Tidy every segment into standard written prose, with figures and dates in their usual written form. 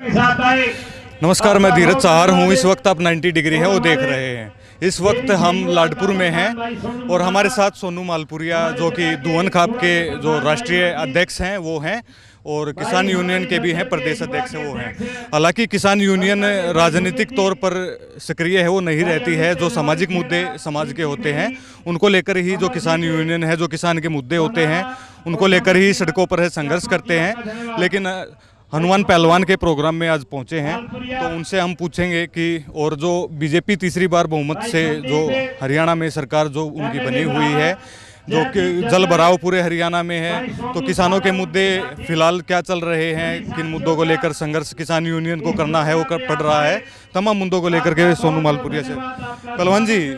नमस्कार, मैं धीरज चाहर हूँ। इस वक्त आप 90 डिग्री है वो देख रहे हैं। इस वक्त हम लाडपुर में हैं और हमारे साथ सोनू मालपुरिया जो कि धुवन खाप के जो राष्ट्रीय अध्यक्ष हैं वो हैं और किसान यूनियन के भी हैं, प्रदेश अध्यक्ष वो हैं। हालांकि किसान यूनियन राजनीतिक तौर पर सक्रिय है वो नहीं रहती है। जो सामाजिक मुद्दे समाज के होते हैं उनको लेकर ही जो किसान यूनियन है, जो किसान के मुद्दे होते हैं उनको लेकर ही सड़कों पर संघर्ष करते हैं। लेकिन हनुमान पहलवान के प्रोग्राम में आज पहुंचे हैं तो उनसे हम पूछेंगे कि और जो बीजेपी तीसरी बार बहुमत से जो हरियाणा में सरकार जो उनकी बनी हुई है, जो कि जल भराव पूरे हरियाणा में है, तो किसानों के मुद्दे फिलहाल क्या चल रहे हैं, किन मुद्दों को लेकर संघर्ष किसान यूनियन को करना है वो पड़ रहा है, तमाम मुद्दों को लेकर के सोनू मालपुरिया से। पहलवान जी,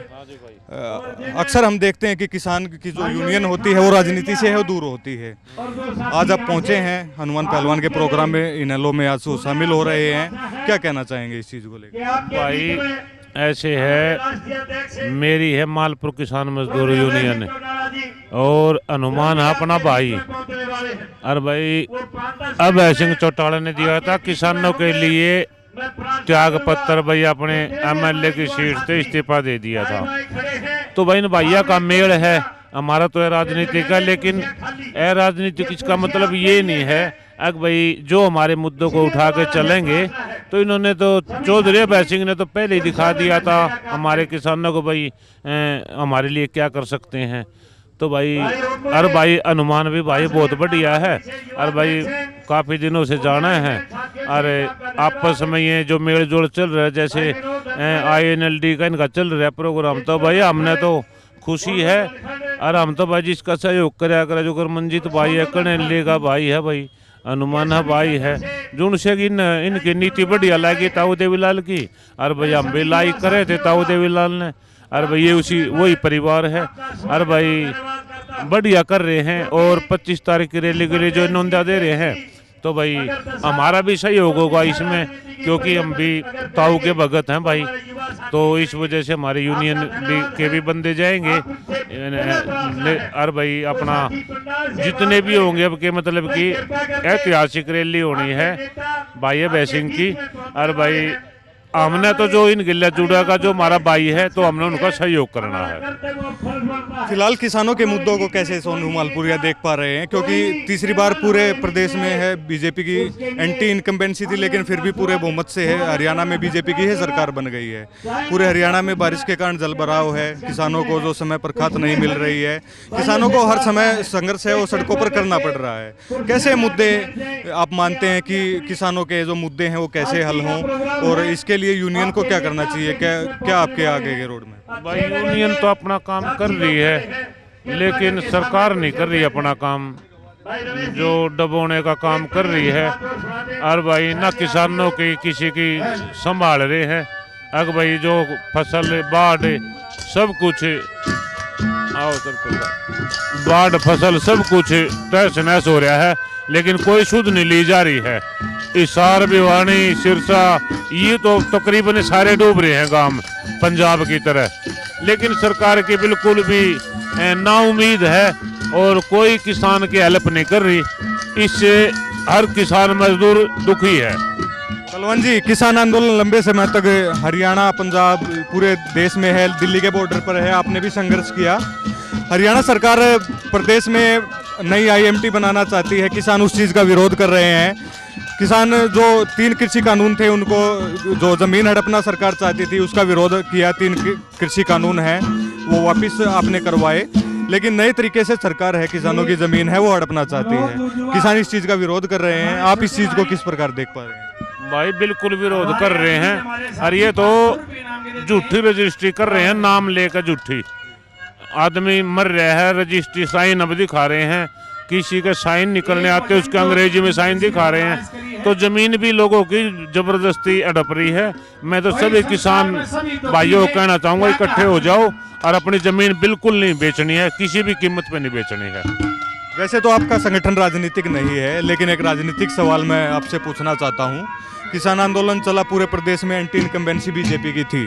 अक्सर हम देखते हैं कि किसान की जो यूनियन होती है वो राजनीति से है वो दूर होती है। आज आप पहुंचे हैं हनुमान पहलवान के प्रोग्राम में, इनेलो में आज वो शामिल हो रहे हैं, क्या कहना चाहेंगे इस चीज़ को लेकर? भाई ऐसे है, मेरी है मालपुर किसान मजदूर यूनियन और हनुमान है अपना भाई। और भाई अभय सिंह चौटाला ने दिया था किसानों के लिए त्याग पत्र, भाई अपने एमएलए की सीट से इस्तीफा दे दिया था। तो भाई इन भैया का मेल है, हमारा तो है राजनीति का, लेकिन राजनीतिक इसका मतलब ये नहीं है अगर भाई जो हमारे मुद्दों को उठा के चलेंगे। तो इन्होंने तो चौधरी अभय सिंह ने तो पहले ही दिखा दिया था हमारे किसानों को भाई हमारे लिए क्या कर सकते हैं। तो भाई और भाई हनुमान भी भाई बहुत बढ़िया है और भाई काफ़ी दिनों से जाना है। और आपस में ये जो मेल जोल चल रहा है, जैसे INLD का इनका चल रहा है प्रोग्राम, तो भाई हमने तो खुशी है। और हम तो भाई जिसका सहयोग करे जो कर मंजीत भाई है, कनेले का भाई है, भाई हनुमान भाई है, जो उनसे इनकी नीति बढ़िया लगी ताऊ देवीलाल की। और भाई हम भी लाइक करे थे ताऊ देवीलाल ने। और भाई ये उसी वही परिवार है। और भाई बढ़िया कर रहे हैं और 25 तारीख की रैली के लिए जो नोंदा दे रहे हैं, तो भाई हमारा भी सहयोग होगा इसमें, क्योंकि हम भी ताऊ के भगत हैं भाई। तो इस वजह से हमारे यूनियन के भी बंदे जाएंगे। और भाई अपना जितने भी होंगे अब के मतलब कि ऐतिहासिक रैली होनी है भाई अभय सिंह की। और भाई हमने तो जो इन गिल्ला जुड़ा का जो हमारा भाई है, तो हमने उनका सहयोग करना है। फिलहाल किसानों के मुद्दों को कैसे सोनू मालपुरिया देख पा रहे हैं, क्योंकि तीसरी बार पूरे प्रदेश में है बीजेपी की एंटी इनकम्बेंसी थी, लेकिन फिर भी पूरे बहुमत से है, हरियाणा में बीजेपी की है सरकार बन गई है। पूरे हरियाणा में बारिश के कारण जल भराव है, किसानों को जो समय पर खाद नहीं मिल रही है, किसानों को हर समय संघर्ष है वो सड़कों पर करना पड़ रहा है। कैसे मुद्दे आप मानते हैं कि किसानों के जो मुद्दे हैं वो कैसे हल हों और इसके लिए यूनियन को क्या करना चाहिए? क्या आपके आगे के रोड में? भाई यूनियन तो अपना काम कर रही है, लेकिन सरकार नहीं कर रही अपना काम, जो दबोने का काम कर रही है। और भाई ना किसानों की किसी की संभाल रहे हैं। अगर भाई जो फसल बाढ़ सब कुछ बाढ़ फसल सब कुछ तहस नहस हो रहा है, लेकिन कोई सुध नहीं ली जा रही है। हिसार, भिवानी, सिरसा ये तो तकरीबन सारे डूब रहे हैं गांव पंजाब की तरह, लेकिन सरकार की बिल्कुल भी नाउम्मीद है और कोई किसान की हेल्प नहीं कर रही। इससे हर किसान मजदूर दुखी है। पहलवान जी, किसान आंदोलन लंबे समय तक हरियाणा, पंजाब, पूरे देश में है, दिल्ली के बॉर्डर पर है, आपने भी संघर्ष किया। हरियाणा सरकार प्रदेश में नई IMT बनाना चाहती है, किसान उस चीज़ का विरोध कर रहे हैं। किसान जो 3 कृषि कानून थे उनको जो ज़मीन हड़पना सरकार चाहती थी उसका विरोध किया। 3 कृषि कानून हैं वो वापस आपने करवाए, लेकिन नए तरीके से सरकार है किसानों की ज़मीन है वो हड़पना चाहती है। किसान इस चीज़ का विरोध कर रहे हैं, आप इस चीज़ को किस प्रकार देख पा रहे हैं? भाई बिल्कुल विरोध कर रहे हैं। और ये तो झूठी रजिस्ट्री कर रहे हैं, नाम लेकर झूठी। आदमी मर रहा है, रजिस्ट्री साइन अब दिखा रहे हैं, किसी के साइन निकलने आते उसके अंग्रेजी में साइन दिखा रहे हैं। तो जमीन भी लोगों की जबरदस्ती अड़प रही है। मैं तो सभी किसान भाइयों को कहना चाहूँगा, इकट्ठे हो जाओ और अपनी जमीन बिल्कुल नहीं बेचनी है, किसी भी कीमत पे नहीं बेचनी है। वैसे तो आपका संगठन राजनीतिक नहीं है, लेकिन एक राजनीतिक सवाल मैं आपसे पूछना चाहता हूँ। किसान आंदोलन चला पूरे प्रदेश में, एंटी इनकम्बेंसी बीजेपी की थी,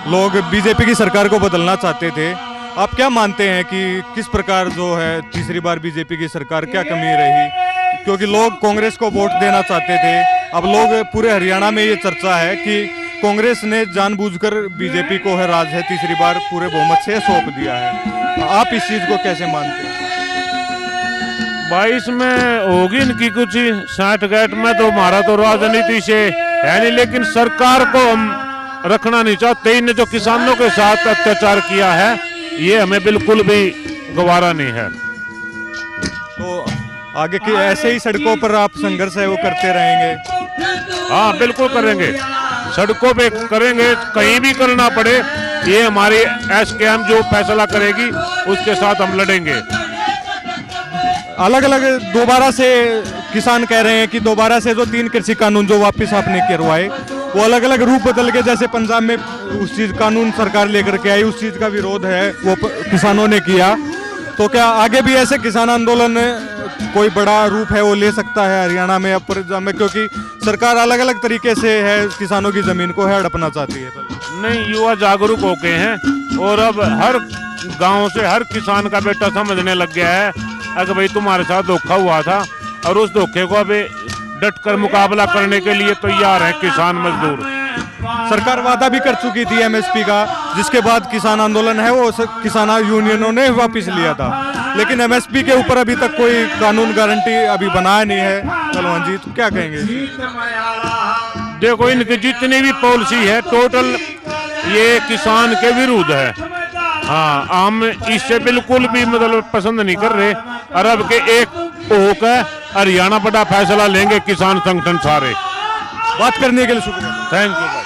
लोग बीजेपी की सरकार को बदलना चाहते थे। आप क्या मानते हैं कि किस प्रकार जो है तीसरी बार बीजेपी की सरकार क्या कमी रही? क्योंकि लोग कांग्रेस को वोट देना चाहते थे, अब लोग पूरे हरियाणा में ये चर्चा है कि कांग्रेस ने जानबूझकर बीजेपी को है राज है तीसरी बार पूरे बहुमत से सौंप दिया है। आप इस चीज को कैसे मानते हैं? 22 में होगी इनकी कुछ साठ गांठ में, तो हमारा तो राजनीति से है नहीं, लेकिन सरकार को हम रखना नहीं चाहते। इन्हें जो किसानों के साथ अत्याचार किया है ये हमें बिल्कुल भी गवारा नहीं है। तो आगे की ऐसे ही सड़कों पर आप संघर्ष है वो करते रहेंगे? हाँ बिल्कुल करेंगे, सड़कों पे करेंगे, कहीं भी करना पड़े। ये हमारी एसकेएम जो फैसला करेगी उसके साथ हम लड़ेंगे। अलग अलग दोबारा से किसान कह रहे हैं कि दोबारा से जो 3 कृषि कानून जो वापस आपने करवाए वो अलग अलग रूप बदल के, जैसे पंजाब में उस चीज कानून सरकार लेकर के आई, उस चीज का विरोध है वो किसानों ने किया। तो क्या आगे भी ऐसे किसान आंदोलन कोई बड़ा रूप है वो ले सकता है हरियाणा में, पंजाब में, क्योंकि सरकार अलग अलग तरीके से है किसानों की जमीन को है हड़पना चाहती है? नहीं, युवा जागरूक हो गए हैं और अब हर गांव से हर किसान का बेटा समझने लग गया है अगर भाई तुम्हारे साथ धोखा हुआ था, और उस धोखे को अभी डट कर मुकाबला करने के लिए तैयार है किसान मजदूर। सरकार वादा भी कर चुकी थी एमएसपी का, जिसके बाद किसान आंदोलन है वो किसान यूनियनों ने वापस लिया था, लेकिन एमएसपी के ऊपर अभी तक कोई कानून गारंटी अभी बनाया नहीं है। पहलवान जी, तो क्या कहेंगे? देखो, इनकी जितनी भी पॉलिसी है टोटल ये किसान के विरुद्ध है। हाँ, हम इससे बिल्कुल भी मतलब पसंद नहीं कर रहे। और अब के एक होकर हरियाणा बड़ा फैसला लेंगे किसान संगठन सारे। बात करने के लिए शुक्रिया, थैंक यू भाई।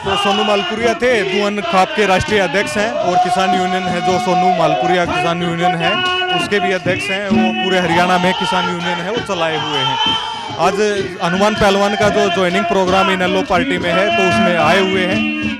तो सोनू मालपुरिया थे, दुअन खाप के राष्ट्रीय अध्यक्ष हैं, और किसान यूनियन है जो सोनू मालपुरिया किसान यूनियन है उसके भी अध्यक्ष हैं। वो पूरे हरियाणा में किसान यूनियन है वो चलाए हुए हैं। आज हनुमान पहलवान का जो ज्वाइनिंग प्रोग्राम इनेलो पार्टी में है तो उसमें आए हुए हैं।